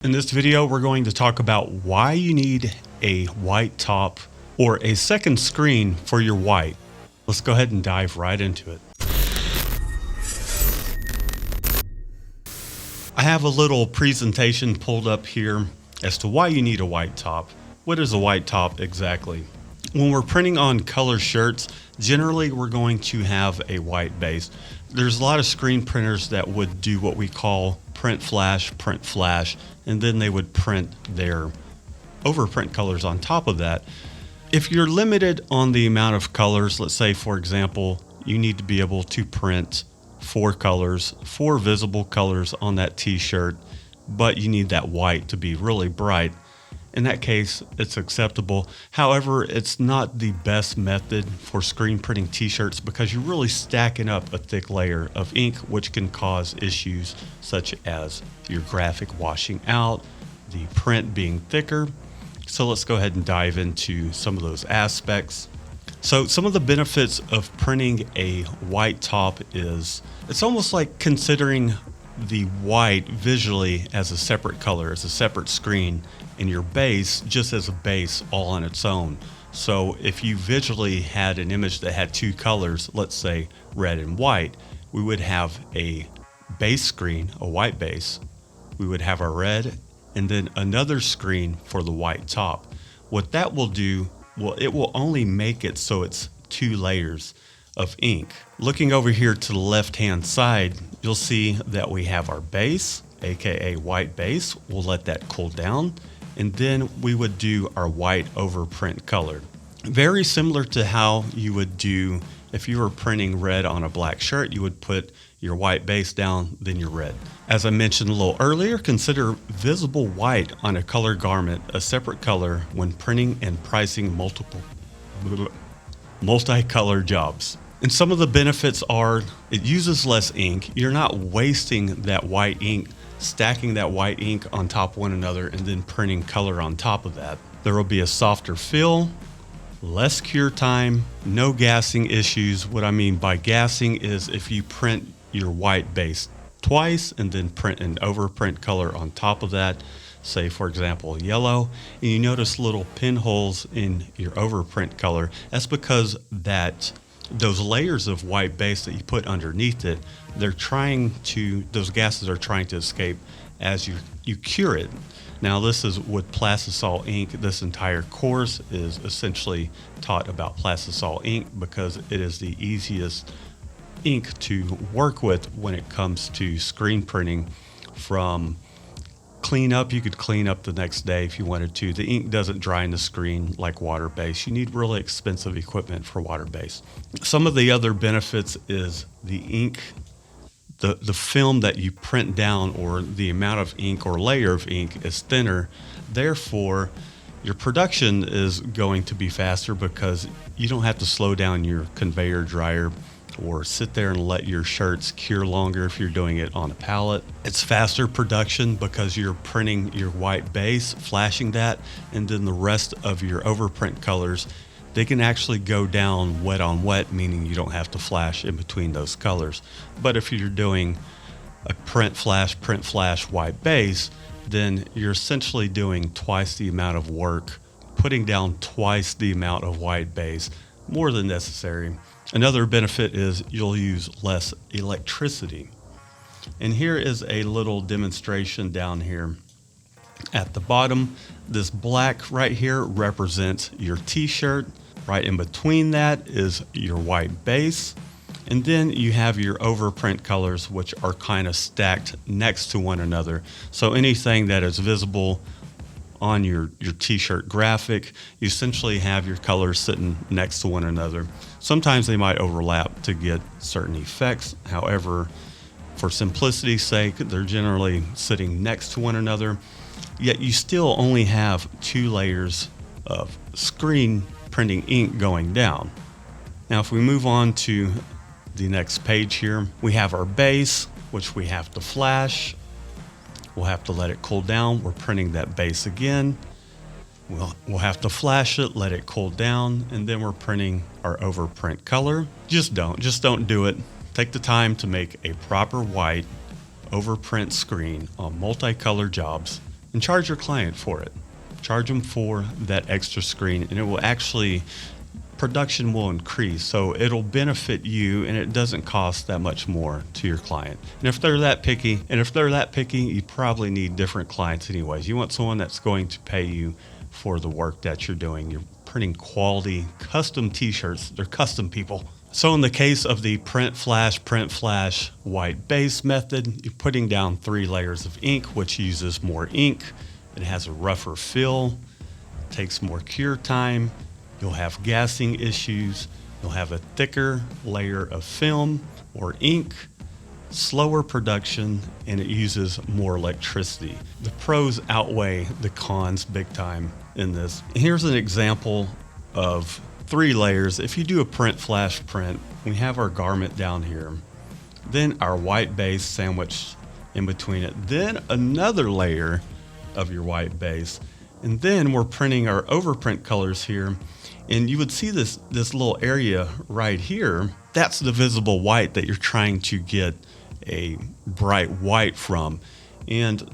In this video, we're going to talk about why you need a white top or a second screen for your white. Let's go ahead and dive right into it. I have a little presentation pulled up here as to why you need a white top. What is a white top exactly? When we're printing on color shirts, generally we're going to have a white base. There's a lot of screen printers that would do what we call print flash, and then they would print their overprint colors on top of that. If you're limited on the amount of colors, let's say for example, you need to be able to print 4 colors, 4 visible colors on that t-shirt, but you need that white to be really bright. In that case, it's acceptable. However, it's not the best method for screen printing t-shirts because you're really stacking up a thick layer of ink, which can cause issues such as your graphic washing out, the print being thicker. So let's go ahead and dive into some of those aspects. So some of the benefits of printing a white top is it's almost like considering the white visually as a separate color, as a separate screen, and your base just as a base all on its own. So if you visually had an image that had 2 colors, let's say red and white, we would have a base screen, a white base. We would have our red and then another screen for the white top. What that will do, well, it will only make it so it's 2 layers of ink. Looking over here to the left hand side, you'll see that we have our base, aka white base. We'll let that cool down, and then we would do our white overprint color. Very similar to how you would do if you were printing red on a black shirt. You would put your white base down, then your red. As I mentioned a little earlier, consider visible white on a color garment a separate color when printing and pricing multi-color jobs. And some of the benefits are it uses less ink. You're not wasting that white ink, stacking that white ink on top of one another and then printing color on top of that. There will be a softer feel, less cure time, no gassing issues. What I mean by gassing is if you print your white base twice and then print an overprint color on top of that, say for example yellow, and you notice little pinholes in your overprint color, that's because those layers of white base that you put underneath it, those gases are trying to escape as you cure it. Now this is with plastisol ink. This entire course is essentially taught about plastisol ink because it is the easiest ink to work with when it comes to screen printing. From cleanup, you could clean up the next day if you wanted to. The ink doesn't dry in the screen like water-based. You need really expensive equipment for water-based. Some of the other benefits is the ink, the film that you print down, or the amount of ink or layer of ink is thinner. Therefore, your production is going to be faster because you don't have to slow down your conveyor dryer or sit there and let your shirts cure longer if you're doing it on a pallet. It's faster production because you're printing your white base, flashing that, and then the rest of your overprint colors, they can actually go down wet on wet, meaning you don't have to flash in between those colors. But if you're doing a print flash white base, then you're essentially doing twice the amount of work, putting down twice the amount of white base, more than necessary. Another benefit is you'll use less electricity. And here is a little demonstration down here at the bottom. This black right here represents your t-shirt. Right in between that is your white base. And then you have your overprint colors, which are kind of stacked next to one another. So anything that is visible on your t-shirt graphic, you essentially have your colors sitting next to one another. Sometimes they might overlap to get certain effects. However, for simplicity's sake, they're generally sitting next to one another. Yet you still only have 2 layers of screen printing ink going down. Now, if we move on to the next page here, we have our base, which we have to flash. We'll have to let it cool down. We're printing that base again. We'll have to flash it, let it cool down, and then we're printing our overprint color. Just don't do it. Take the time to make a proper white overprint screen on multicolor jobs and charge your client for it. Charge them for that extra screen, and it will actually, production will increase. So it'll benefit you, and it doesn't cost that much more to your client. And if they're that picky, you probably need different clients anyways. You want someone that's going to pay you for the work that you're doing. You're printing quality custom t-shirts. They're custom people. So in the case of the print flash white base method, you're putting down 3 layers of ink, which uses more ink. It has a rougher fill, takes more cure time. You'll have gassing issues. You'll have a thicker layer of film or ink, slower production, and it uses more electricity. The pros outweigh the cons big time in this. Here's an example of 3 layers. If you do a print flash print, we have our garment down here, then our white base sandwiched in between it, then another layer of your white base, and then we're printing our overprint colors here, and you would see this little area right here. That's the visible white that you're trying to get a bright white from, and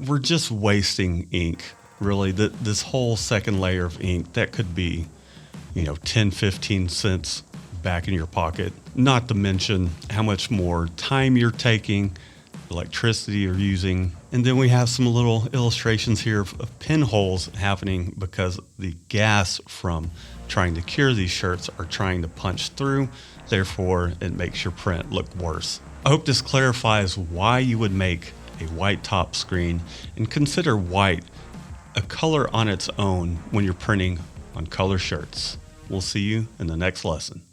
we're just wasting ink. Really, this whole second layer of ink, that could be 10-15 cents back in your pocket, not to mention how much more time you're taking, electricity you're using. And then we have some little illustrations here of pinholes happening because the gas from trying to cure these shirts are trying to punch through. Therefore, it makes your print look worse. I hope this clarifies why you would make a white top screen and consider white a color on its own when you're printing on color shirts. We'll see you in the next lesson.